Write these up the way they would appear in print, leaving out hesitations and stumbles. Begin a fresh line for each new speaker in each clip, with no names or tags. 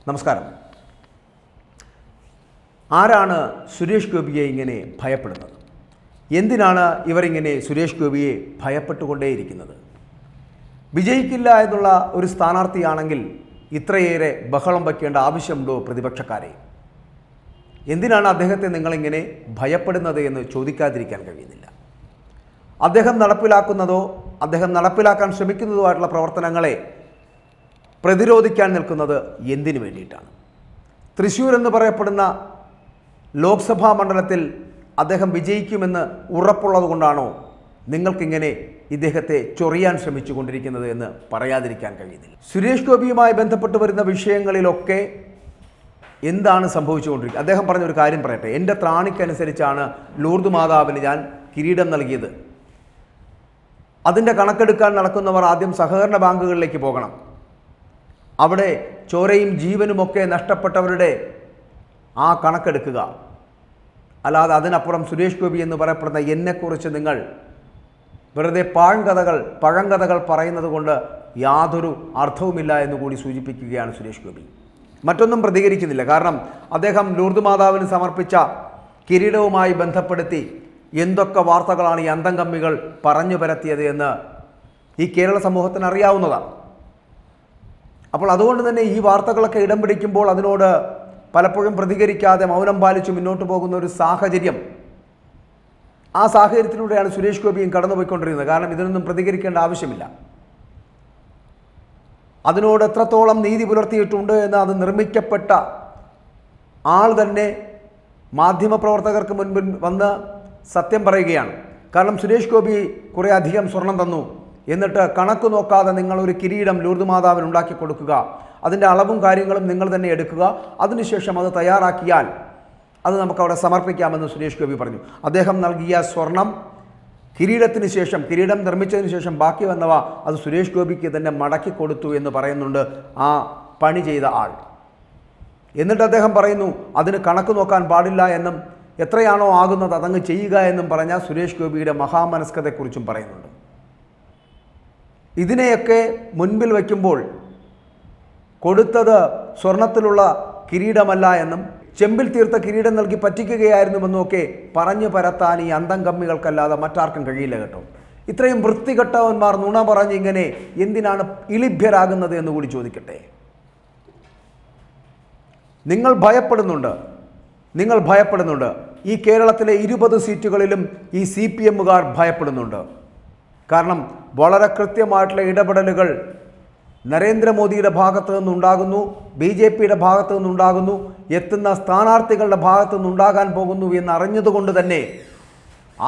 നമസ്കാരം. ആരാണ് സുരേഷ് ഗോപിയെ ഇങ്ങനെ ഭയപ്പെടുന്നത്? എന്തിനാണ് ഇവരിങ്ങനെ സുരേഷ് ഗോപിയെ ഭയപ്പെട്ടുകൊണ്ടേയിരിക്കുന്നത്? വിജയിക്കില്ല എന്നുള്ള ഒരു സ്ഥാനാർത്ഥിയാണെങ്കിൽ ഇത്രയേറെ ബഹളം വയ്ക്കേണ്ട ആവശ്യമുണ്ടോ പ്രതിപക്ഷക്കാരെ? എന്തിനാണ് അദ്ദേഹത്തെ നിങ്ങളിങ്ങനെ ഭയപ്പെടുന്നത് എന്ന് ചോദിക്കാതിരിക്കാൻ കഴിയുന്നില്ല. അദ്ദേഹം നടപ്പിലാക്കുന്നതോ അദ്ദേഹം നടപ്പിലാക്കാൻ ശ്രമിക്കുന്നതോ ആയിട്ടുള്ള പ്രവർത്തനങ്ങളെ പ്രതിരോധിക്കാൻ നിൽക്കുന്നത് എന്തിനു വേണ്ടിയിട്ടാണ്? തൃശ്ശൂർ എന്ന് പറയപ്പെടുന്ന ലോക്സഭാ മണ്ഡലത്തിൽ അദ്ദേഹം വിജയിക്കുമെന്ന് ഉറപ്പുള്ളത് കൊണ്ടാണോ നിങ്ങൾക്കിങ്ങനെ ഇദ്ദേഹത്തെ ചൊറിയാൻ ശ്രമിച്ചു കൊണ്ടിരിക്കുന്നത് എന്ന് പറയാതിരിക്കാൻ കഴിയുന്നില്ല. സുരേഷ് ഗോപിയുമായി ബന്ധപ്പെട്ട് വരുന്ന വിഷയങ്ങളിലൊക്കെ എന്താണ് സംഭവിച്ചുകൊണ്ടിരിക്കുന്നത്? അദ്ദേഹം പറഞ്ഞൊരു കാര്യം പറയട്ടെ. എൻ്റെ ത്രാണിക്കനുസരിച്ചാണ് ലൂർദ് മാതാവിന് ഞാൻ കിരീടം നൽകിയത്. അതിൻ്റെ കണക്കെടുക്കാൻ നടക്കുന്നവർ ആദ്യം സഹകരണ ബാങ്കുകളിലേക്ക് പോകണം. അവിടെ ചോരയും ജീവനുമൊക്കെ നഷ്ടപ്പെട്ടവരുടെ ആ കണക്കെടുക്കുക. അല്ലാതെ അതിനപ്പുറം സുരേഷ് ഗോപി എന്ന് പറയപ്പെടുന്ന എന്നെക്കുറിച്ച് നിങ്ങൾ വെറുതെ പഴങ്കഥകൾ പറയുന്നത് കൊണ്ട് യാതൊരു അർത്ഥവുമില്ല എന്ന് കൂടി സൂചിപ്പിക്കുകയാണ് സുരേഷ് ഗോപി. മറ്റൊന്നും പ്രതികരിക്കുന്നില്ല. കാരണം അദ്ദേഹം ലൂർദ് മാതാവിന് സമർപ്പിച്ച കിരീടവുമായി ബന്ധപ്പെടുത്തി എന്തൊക്കെ വാർത്തകളാണ് ഈ അന്തംകമ്മികൾ പറഞ്ഞു പരത്തിയത് എന്ന് ഈ കേരള സമൂഹത്തിന് അറിയാവുന്നതാണ്. അപ്പോൾ അതുകൊണ്ട് തന്നെ ഈ വാർത്തകളൊക്കെ ഇടം പിടിക്കുമ്പോൾ അതിനോട് പലപ്പോഴും പ്രതികരിക്കാതെ മൗനം പാലിച്ച് മുന്നോട്ട് പോകുന്ന ഒരു സാഹചര്യം, ആ സാഹചര്യത്തിലൂടെയാണ് സുരേഷ് ഗോപിയും കടന്നുപോയിക്കൊണ്ടിരിക്കുന്നത്. കാരണം ഇതിനൊന്നും പ്രതികരിക്കേണ്ട ആവശ്യമില്ല. അതിനോട് എത്രത്തോളം നീതി പുലർത്തിയിട്ടുണ്ട് എന്ന് അത് നിർമ്മിക്കപ്പെട്ട ആൾ തന്നെ മാധ്യമപ്രവർത്തകർക്ക് മുൻപിൽ വന്ന് സത്യം പറയുകയാണ്. കാരണം സുരേഷ് ഗോപി കുറേ അധികം സ്വർണം തന്നു, എന്നിട്ട് കണക്ക് നോക്കാതെ നിങ്ങളൊരു കിരീടം ലൂർദ് മാതാവിന് ഉണ്ടാക്കി കൊടുക്കുക, അതിൻ്റെ അളവും കാര്യങ്ങളും നിങ്ങൾ തന്നെ എടുക്കുക, അതിനുശേഷം അത് തയ്യാറാക്കിയാൽ അത് നമുക്കവിടെ സമർപ്പിക്കാമെന്ന് സുരേഷ് ഗോപി പറഞ്ഞു. അദ്ദേഹം നൽകിയ സ്വർണം കിരീടത്തിന് ശേഷം, കിരീടം നിർമ്മിച്ചതിന് ശേഷം ബാക്കി വന്നവ അത് സുരേഷ് ഗോപിക്ക് തന്നെ മടക്കി കൊടുത്തു എന്ന് പറയുന്നുണ്ട് ആ പണി ചെയ്ത ആൾ. എന്നിട്ട് അദ്ദേഹം പറയുന്നു അതിന് കണക്ക് നോക്കാൻ പാടില്ല എന്നും എത്രയാണോ ആകുന്നത് അതങ്ങ് ചെയ്യുക എന്നും പറഞ്ഞ സുരേഷ് ഗോപിയുടെ മഹാമനസ്കതയെക്കുറിച്ചും പറയുന്നുണ്ട്. ഇതിനെയൊക്കെ മുൻപിൽ വയ്ക്കുമ്പോൾ കൊടുത്തത് സ്വർണത്തിലുള്ള കിരീടമല്ല എന്നും ചെമ്പിൽ തീർത്ത കിരീടം നൽകി പറ്റിക്കുകയായിരുന്നുവെന്നൊക്കെ പറഞ്ഞു പരത്താൻ ഈ അന്തംകമ്മികൾക്കല്ലാതെ മറ്റാർക്കും കഴിയില്ല കേട്ടോ. ഇത്രയും വൃത്തികെട്ടവന്മാർ നുണ പറഞ്ഞ് ഇങ്ങനെ എന്തിനാണ് ഇളിഭ്യരാകുന്നത് എന്ന് കൂടി ചോദിക്കട്ടെ. നിങ്ങൾ ഭയപ്പെടുന്നുണ്ട്. ഈ കേരളത്തിലെ 20 സീറ്റുകളിലും ഈ CPM-കാർ ഭയപ്പെടുന്നുണ്ട്. കാരണം വളരെ കൃത്യമായിട്ടുള്ള ഇടപെടലുകൾ നരേന്ദ്രമോദിയുടെ ഭാഗത്തു നിന്നുണ്ടാകുന്നു, BJP-യുടെ ഭാഗത്തു നിന്നുണ്ടാകുന്നു, എത്തുന്ന സ്ഥാനാർത്ഥികളുടെ ഭാഗത്തു നിന്നുണ്ടാകാൻ പോകുന്നു എന്നറിഞ്ഞതുകൊണ്ട് തന്നെ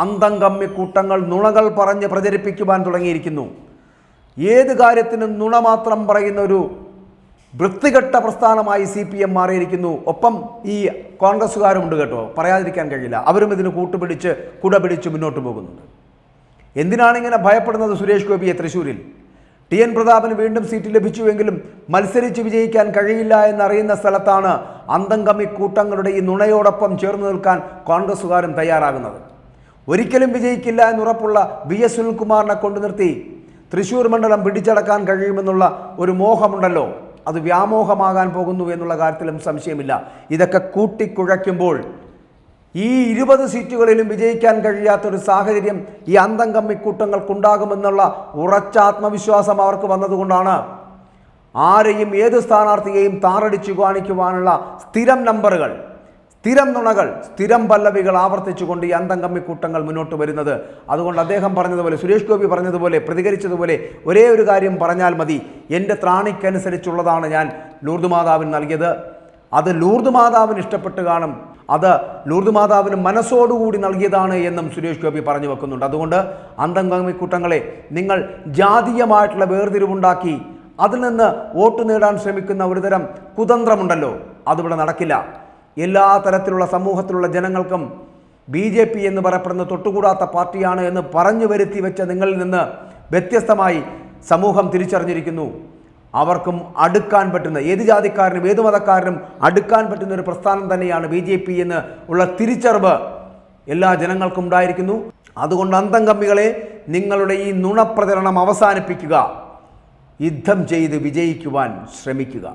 അന്തംകമ്മി കൂട്ടങ്ങൾ നുണകൾ പറഞ്ഞ് പ്രചരിപ്പിക്കുവാൻ തുടങ്ങിയിരിക്കുന്നു. ഏത് കാര്യത്തിനും നുണ മാത്രം പറയുന്ന ഒരു വൃത്തികെട്ട പ്രസ്ഥാനമായി CPM മാറിയിരിക്കുന്നു. ഒപ്പം ഈ കോൺഗ്രസ്സുകാരുമുണ്ട് കേട്ടോ, പറയാതിരിക്കാൻ കഴിയില്ല. അവരും ഇതിന് കൂട്ടുപിടിച്ച് കുടപിടിച്ച് മുന്നോട്ട് പോകുന്നുണ്ട്. എന്തിനാണ് ഇങ്ങനെ ഭയപ്പെടുന്നത് സുരേഷ് ഗോപിയെ? തൃശ്ശൂരിൽ TN പ്രതാപന് വീണ്ടും സീറ്റ് ലഭിച്ചുവെങ്കിലും മത്സരിച്ച് വിജയിക്കാൻ കഴിയില്ല എന്നറിയുന്ന സ്ഥലത്താണ് അന്തംകമ്മി കൂട്ടങ്ങളുടെ ഈ നുണയോടൊപ്പം ചേർന്ന് നിൽക്കാൻ കോൺഗ്രസ്സുകാരും തയ്യാറാകുന്നത്. ഒരിക്കലും വിജയിക്കില്ല എന്നുറപ്പുള്ള VS സുനിൽകുമാറിനെ കൊണ്ടു നിർത്തി തൃശ്ശൂർ മണ്ഡലം പിടിച്ചടക്കാൻ കഴിയുമെന്നുള്ള ഒരു മോഹമുണ്ടല്ലോ, അത് വ്യാമോഹമാകാൻ പോകുന്നു എന്നുള്ള കാര്യത്തിലും സംശയമില്ല. ഇതൊക്കെ കൂട്ടിക്കുഴയ്ക്കുമ്പോൾ ഈ 20 സീറ്റുകളിലും വിജയിക്കാൻ കഴിയാത്തൊരു സാഹചര്യം ഈ അന്തംകമ്മിക്കൂട്ടങ്ങൾക്കുണ്ടാകുമെന്നുള്ള ഉറച്ച ആത്മവിശ്വാസം അവർക്ക് വന്നതുകൊണ്ടാണ് ആരെയും ഏത് സ്ഥാനാർത്ഥിയെയും താറടിച്ചു കാണിക്കുവാനുള്ള സ്ഥിരം നമ്പറുകൾ, സ്ഥിരം നുണകൾ, സ്ഥിരം പല്ലവികൾ ആവർത്തിച്ചുകൊണ്ട് ഈ അന്തംകമ്മിക്കൂട്ടങ്ങൾ മുന്നോട്ട് വരുന്നത്. അതുകൊണ്ട് അദ്ദേഹം പറഞ്ഞതുപോലെ, സുരേഷ് ഗോപി പറഞ്ഞതുപോലെ, പ്രതികരിച്ചതുപോലെ ഒരേ ഒരു കാര്യം പറഞ്ഞാൽ മതി. എൻ്റെ ത്രാണിക്കനുസരിച്ചുള്ളതാണ് ഞാൻ ലൂർദ് മാതാവിന് നൽകിയത്. അത് ലൂർദ് മാതാവിന് ഇഷ്ടപ്പെട്ട് കാണും, അത് ലൂർദ് മാതാവിന് മനസ്സോടുകൂടി നൽകിയതാണ് എന്നും സുരേഷ് ഗോപി പറഞ്ഞു വെക്കുന്നുണ്ട്. അതുകൊണ്ട് അന്തംകമ്മിക്കൂട്ടങ്ങളെ, നിങ്ങൾ ജാതീയമായിട്ടുള്ള വേർതിരിവുണ്ടാക്കി അതിൽ നിന്ന് വോട്ട് നേടാൻ ശ്രമിക്കുന്ന ഒരുതരം കുതന്ത്രമുണ്ടല്ലോ, അതിവിടെ നടക്കില്ല. എല്ലാ തരത്തിലുള്ള സമൂഹത്തിലുള്ള ജനങ്ങൾക്കും BJP എന്ന് പറയപ്പെടുന്ന തൊട്ടുകൂടാത്ത പാർട്ടിയാണ് എന്ന് പറഞ്ഞു വരുത്തി വെച്ച നിങ്ങളിൽ നിന്ന് വ്യത്യസ്തമായി സമൂഹം തിരിച്ചറിഞ്ഞിരിക്കുന്നു. അവർക്കും അടുക്കാൻ പറ്റുന്ന, ഏത് ജാതിക്കാരനും ഏത് മതക്കാരനും അടുക്കാൻ പറ്റുന്ന ഒരു പ്രസ്ഥാനം തന്നെയാണ് BJP എന്ന് ഉള്ള തിരിച്ചറിവ് എല്ലാ ജനങ്ങൾക്കും ഉണ്ടായിരിക്കുന്നു. അതുകൊണ്ട് അന്തംകമ്മികളെ, നിങ്ങളുടെ ഈ നുണപ്രചരണം അവസാനിപ്പിക്കുക, യുദ്ധം ചെയ്ത് വിജയിക്കുവാൻ ശ്രമിക്കുക.